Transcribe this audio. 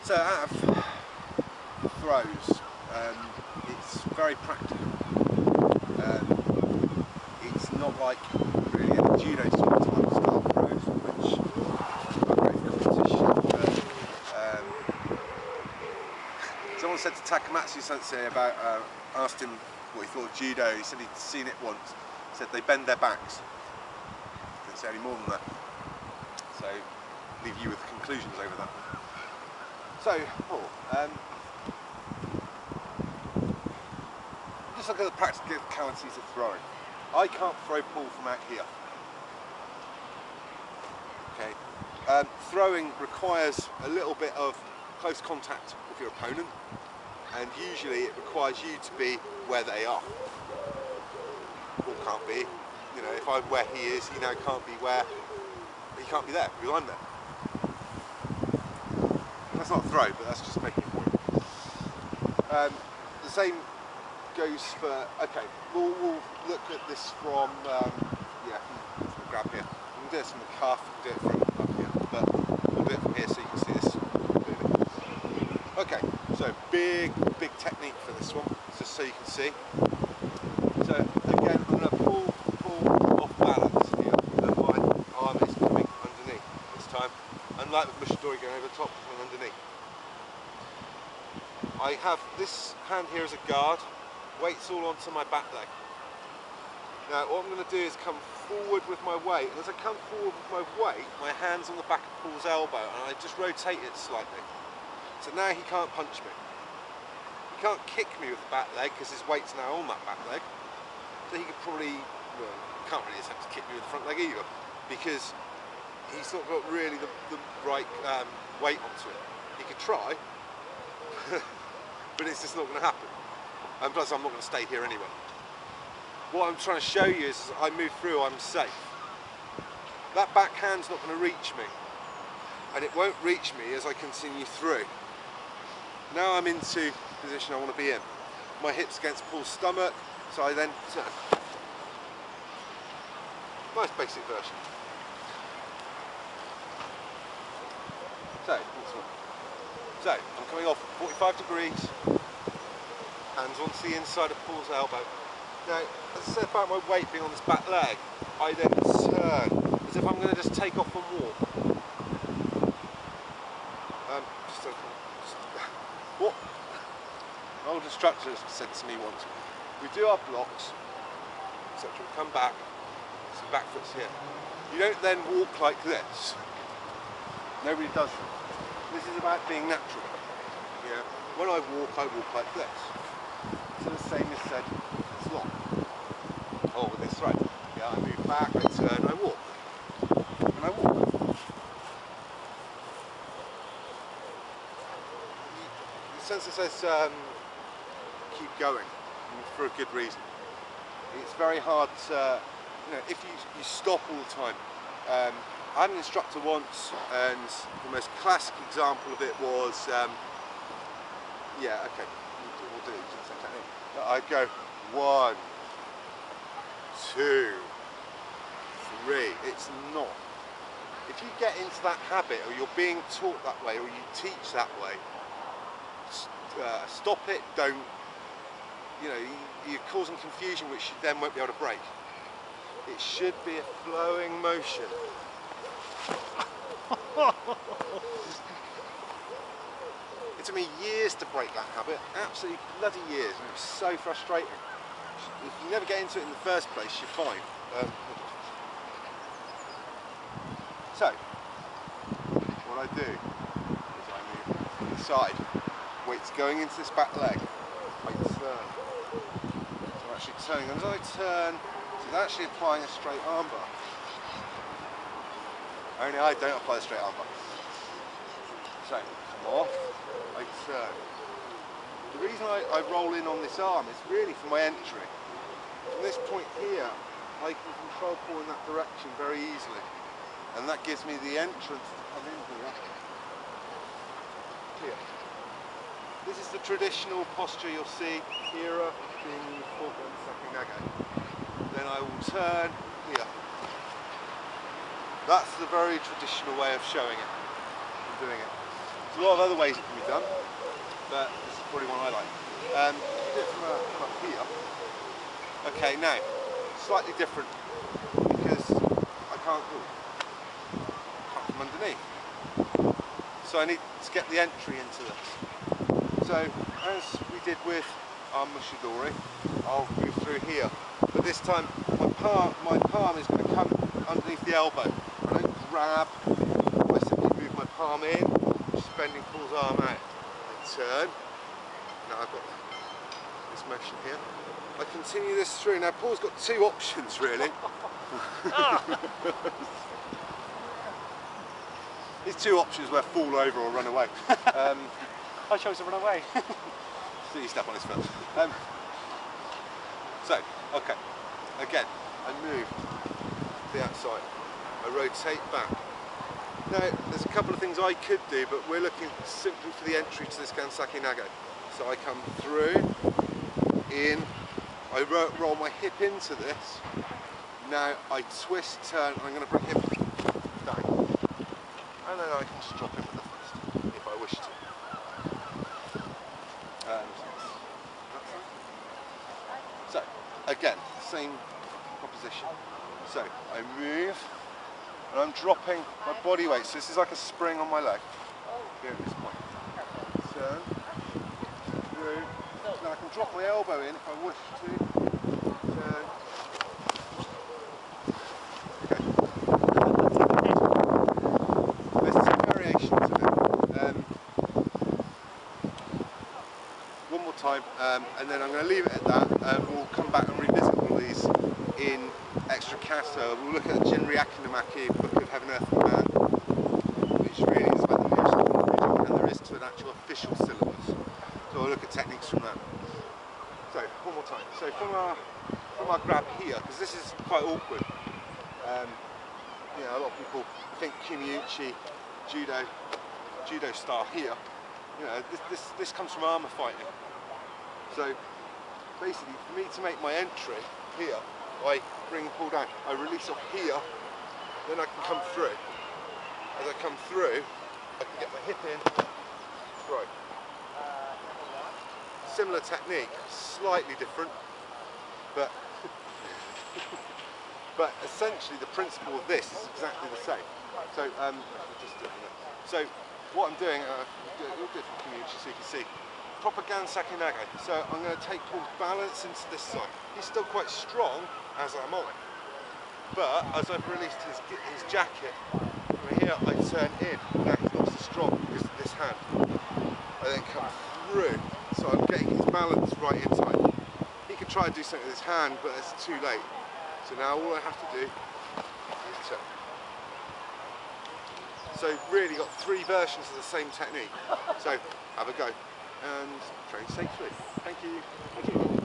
So out of throws, it's very practical. It's not like really any judo sort of type style throws, which are great for competition. Someone said to Takamatsu Sensei about, asked him what he thought of judo. He said he'd seen it once. He said they bend their backs. Didn't say any more than that. So leave you with conclusions over that. So, Paul, just look at the practicalities of throwing. I can't throw Paul from out here. Okay. Throwing requires a little bit of close contact with your opponent, and usually it requires you to be where they are. Paul can't be. You know, if I'm where he is, he now can't be where. He can't be there because I'm there. That's not a throw, but that's just making a point. The same goes for, okay, we'll look at this from, yeah, from grab here. We can do this from the cuff, we can do it from up here, but we'll do it from here so you can see this clearly. Okay, so big technique for this one, just so you can see. So again, I'm going to pull off balance here, and my arm is coming underneath this time. Unlike with Mushidori going over the top, it's coming underneath. I have this hand here as a guard, weight's all onto my back leg. Now what I'm going to do is come forward with my weight, and as I come forward with my weight, my hand's on the back of Paul's elbow, and I just rotate it slightly. So now he can't punch me. He can't kick me with the back leg because his weight's now on that back leg. So he could probably, well, can't really attempt to kick me with the front leg either, because he's not got really the right weight onto it. He could try, but it's just not going to happen. And plus I'm not going to stay here anyway. What I'm trying to show you is as I move through, I'm safe. That backhand's not going to reach me, and it won't reach me as I continue through. Now I'm into the position I want to be in. My hips against Paul's stomach, so I then turn. Nice basic version. So I'm coming off 45 degrees, hands onto the inside of Paul's elbow. Now, as I said about my weight being on this back leg, I then turn as if I'm going to just take off and walk. What an old instructor said to me once, we do our blocks, etc. We come back, some back foots here. You don't then walk like this. Nobody does that. This is about being natural. Yeah. When I walk like this. So the same is said with this lock. Or with this throw. Yeah, I move back, I turn, I walk. And I walk. The sensei says keep going for a good reason. It's very hard to, you know, if you stop all the time. I had an instructor once, and the most classic example of it was, yeah, okay, we'll do it using the same technique. I'd go 1, 2, 3. It's not. If you get into that habit, or you're being taught that way, or you teach that way, stop it. Don't. You know, you're causing confusion, which you then won't be able to break. It should be a flowing motion. It took me years to break that habit, absolutely bloody years, and it was so frustrating. If you never get into it in the first place, you're fine. So, what I do is I move to the side, weight's going into this back leg, I turn. So I'm actually turning, and as I turn, it's actually applying a straight armbar. Only I don't apply the straight armbar. So, come off, I turn. The reason I roll in on this arm is really for my entry. From this point here, I can control Paul in that direction very easily. And that gives me the entrance to come in here. This is the traditional posture you'll see here being the fourth Ganseki Nage. Then I will turn here. That's the very traditional way of showing it and doing it. There's a lot of other ways it can be done, but this is probably one I like. You do it from up here. Okay, now, slightly different because I can't come underneath. So I need to get the entry into this. So as we did with our mushidori, I'll move through here. But this time my palm is going to come underneath the elbow. I don't grab, I simply move my palm in, just bending Paul's arm out. I turn. Now I've got this motion here. I continue this through. Now Paul's got two options really. There's two options where fall over or run away. I chose to run away. So you step on his foot. So, okay, again, I move to the outside. I rotate back. Now, there's a couple of things I could do, but we're looking simply for the entry to this Ganseki Nage. So I come through, in, I roll my hip into this. Now I twist, turn, and I'm going to bring him down. And then I can just drop him with the first, if I wish to. So, again, same proposition. So, I move, and I'm dropping my body weight. So this is like a spring on my leg, here at this point. Turn, through. Now I can drop my elbow in if I wish to. Turn. And then I'm going to leave it at that. We'll come back and revisit all these in extra kata. We'll look at Jinryaku Namaki, Book of Heaven, Earth and Man, which really is about the nearest conclusion there is to an actual official syllabus. So we'll look at techniques from that. So one more time. So from our grab here, because this is quite awkward. You know, a lot of people think Kimiuchi judo style here. You know, this comes from armour fighting. So basically, for me to make my entry here, I bring Paul down. I release off here, then I can come through. As I come through, I can get my hip in. Right. Similar technique, slightly different, but but essentially the principle of this is exactly the same. So so what I'm doing, we'll do it from Kimiuchi so you can see. Proper Ganseki Nage. So I'm going to take Paul's balance into this side. He's still quite strong, as am I. But as I've released his jacket, from here I turn in. Now he's not so strong because of this hand. I then come through. So I'm getting his balance right in time. He could try and do something with his hand, but it's too late. So now all I have to do is turn. So really got three versions of the same technique. So have a go. And train safely. Thank you. Thank you.